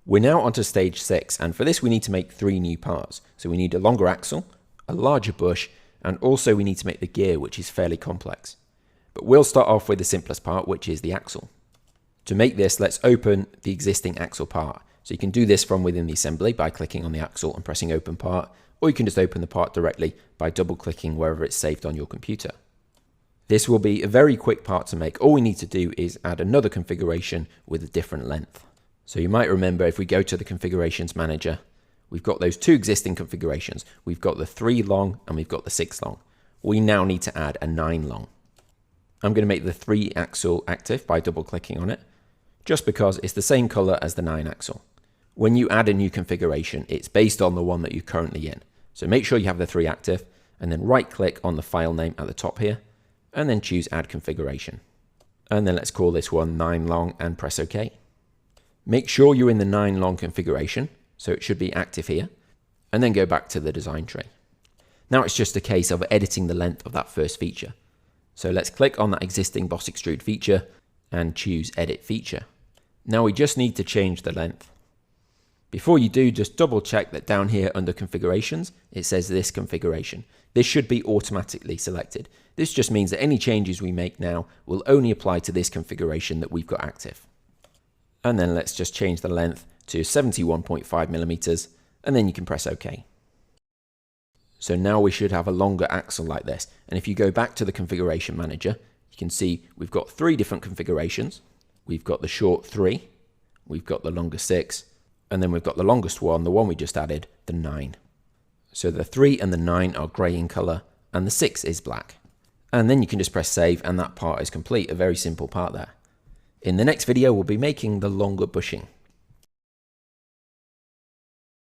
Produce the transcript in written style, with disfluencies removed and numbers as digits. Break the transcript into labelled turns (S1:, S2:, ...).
S1: We're now onto stage 6, and for this we need to make 3 new parts. So we need a longer axle, a larger bush, and also we need to make the gear, which is fairly complex. But we'll start off with the simplest part, which is the axle. To make this, let's open the existing axle part. So you can do this from within the assembly by clicking on the axle and pressing open part, or you can just open the part directly by double clicking wherever it's saved on your computer. This will be a very quick part to make. All we need to do is add another configuration with a different length. So you might remember if we go to the configurations manager, we've got those 2 existing configurations. We've got the 3 long and we've got the 6 long. We now need to add a 9 long. I'm going to make the 3 axle active by double clicking on it, just because it's the same color as the 9 axle. When you add a new configuration, it's based on the one that you're currently in. So make sure you have the 3 active and then right click on the file name at the top here and then choose add configuration. And then let's call this one 9 long and press OK. Make sure you're in the 9 long configuration, so it should be active here, and then go back to the design tree. Now it's just a case of editing the length of that first feature. So let's click on that existing boss extrude feature and choose edit feature. Now we just need to change the length. Before you do, just double check that down here under configurations, it says this configuration. This should be automatically selected. This just means that any changes we make now will only apply to this configuration that we've got active. And then let's just change the length to 71.5 millimeters, and then you can press OK. So now we should have a longer axle like this. And if you go back to the configuration manager, you can see we've got 3 different configurations. We've got the short 3, we've got the longer 6, and then we've got the longest one, the one we just added, the 9. So the 3 and the 9 are grey in color, and the 6 is black. And then you can just press save, and that part is complete. A very simple part there. In the next video, we'll be making the longer bushing.